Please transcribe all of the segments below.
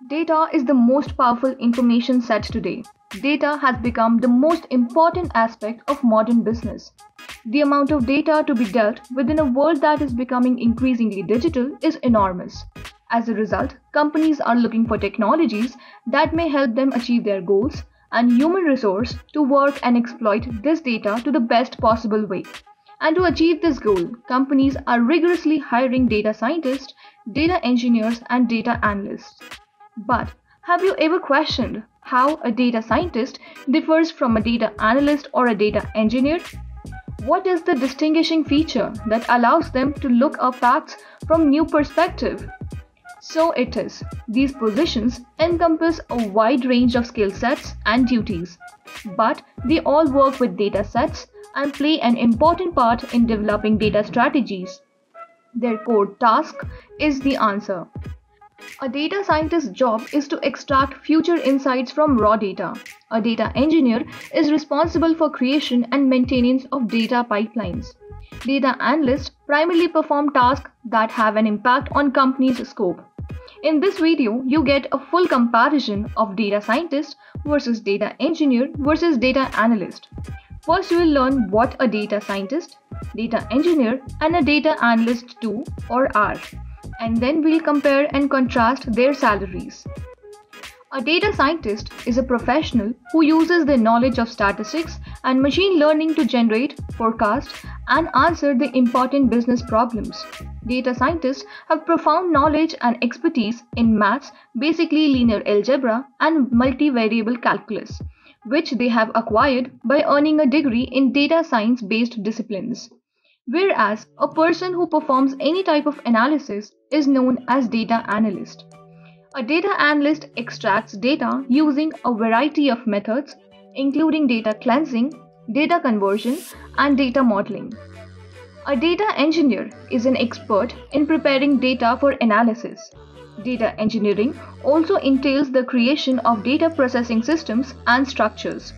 Data is the most powerful information set today. Data has become the most important aspect of modern business. The amount of data to be dealt with in a world that is becoming increasingly digital is enormous. As a result, companies are looking for technologies that may help them achieve their goals and human resource to work and exploit this data to the best possible way. And to achieve this goal, companies are rigorously hiring data scientists, data engineers, and data analysts. But have you ever questioned how a data scientist differs from a data analyst or a data engineer? What is the distinguishing feature that allows them to look at facts from new perspective? So it is. These positions encompass a wide range of skill sets and duties, but they all work with data sets and play an important part in developing data strategies. Their core task is the answer. A data scientist's job is to extract future insights from raw data. A data engineer is responsible for creation and maintenance of data pipelines. Data analysts primarily perform tasks that have an impact on company's scope. In this video, you get a full comparison of data scientist versus data engineer versus data analyst. First, you will learn what a data scientist, data engineer, and a data analyst do or are, and then we'll compare and contrast their salaries. A data scientist is a professional who uses their knowledge of statistics and machine learning to generate, forecast, and answer the important business problems. Data scientists have profound knowledge and expertise in maths, basically linear algebra, and multivariable calculus, which they have acquired by earning a degree in data science based disciplines. Whereas a person who performs any type of analysis is known as data analyst. A data analyst extracts data using a variety of methods, including data cleansing, data conversion, and data modeling. A data engineer is an expert in preparing data for analysis. Data engineering also entails the creation of data processing systems and structures.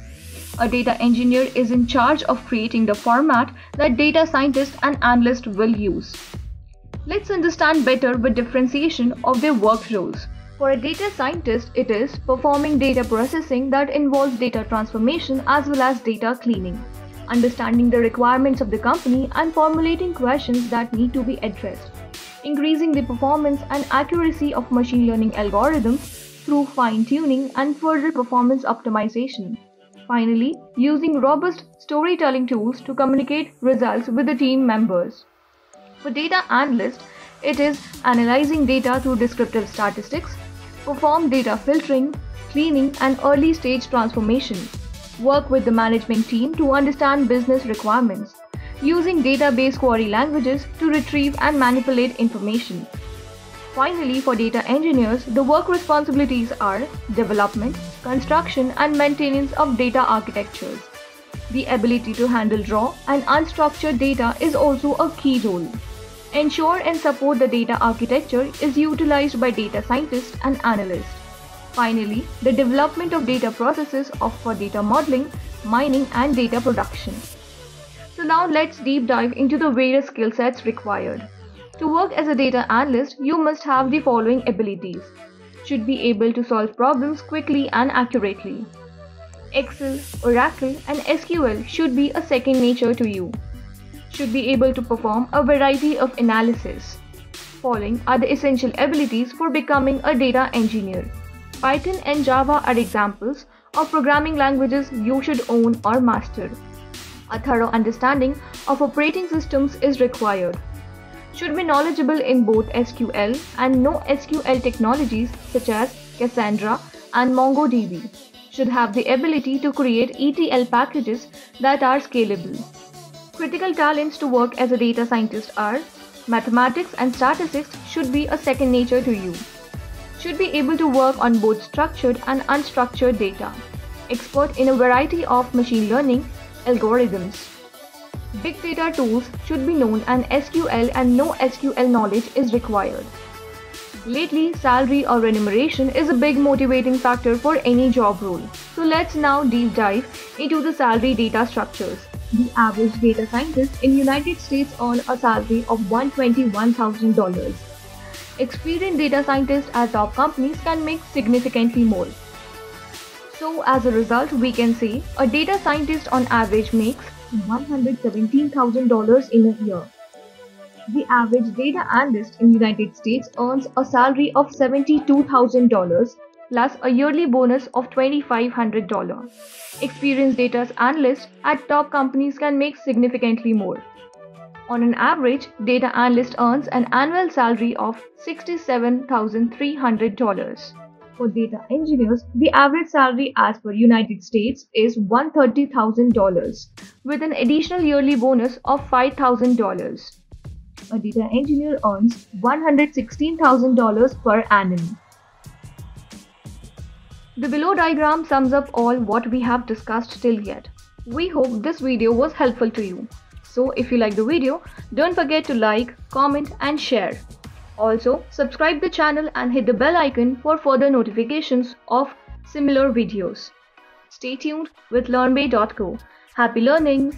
A data engineer is in charge of creating the format that data scientists and analysts will use. Let's understand better the differentiation of their work roles. For a data scientist, it is performing data processing that involves data transformation as well as data cleaning, understanding the requirements of the company and formulating questions that need to be addressed, increasing the performance and accuracy of machine learning algorithms through fine-tuning and further performance optimization. Finally, using robust storytelling tools to communicate results with the team members. For data analysts, it is analyzing data through descriptive statistics, perform data filtering, cleaning, and early stage transformation, work with the management team to understand business requirements, using database query languages to retrieve and manipulate information. Finally, for data engineers, the work responsibilities are development, construction, and maintenance of data architectures. The ability to handle raw and unstructured data is also a key role. Ensure and support the data architecture is utilized by data scientists and analysts. Finally, the development of data processes for data modeling, mining, and data production. So now let's deep dive into the various skill sets required. To work as a data analyst, you must have the following abilities. Should be able to solve problems quickly and accurately. Excel, Oracle, and SQL should be a second nature to you. Should be able to perform a variety of analysis. Following are the essential abilities for becoming a data engineer. Python and Java are examples of programming languages you should own or master. A thorough understanding of operating systems is required. Should be knowledgeable in both SQL and NoSQL technologies such as Cassandra and MongoDB. Should have the ability to create ETL packages that are scalable. Critical talents to work as a data scientist are mathematics and statistics should be a second nature to you. Should be able to work on both structured and unstructured data. Expert in a variety of machine learning algorithms. Big data tools should be known and SQL and NoSQL knowledge is required. Lately, salary or remuneration is a big motivating factor for any job role. So let's now deep dive into the salary data structures. The average data scientist in United States earns a salary of $121,000. Experienced data scientists at top companies can make significantly more. So as a result, we can say a data scientist on average makes $117,000 in a year. The average data analyst in the United States earns a salary of $72,000 plus a yearly bonus of $2,500. Experienced data analysts at top companies can make significantly more. On an average, data analyst earns an annual salary of $67,300. For data engineers, the average salary as per United States is $130,000 with an additional yearly bonus of $5,000. A data engineer earns $116,000 per annum. The below diagram sums up all what we have discussed till yet. We hope this video was helpful to you. So if you like the video, don't forget to like, comment and share. Also, subscribe the channel and hit the bell icon for further notifications of similar videos. Stay tuned with LearnBay.co. Happy learning!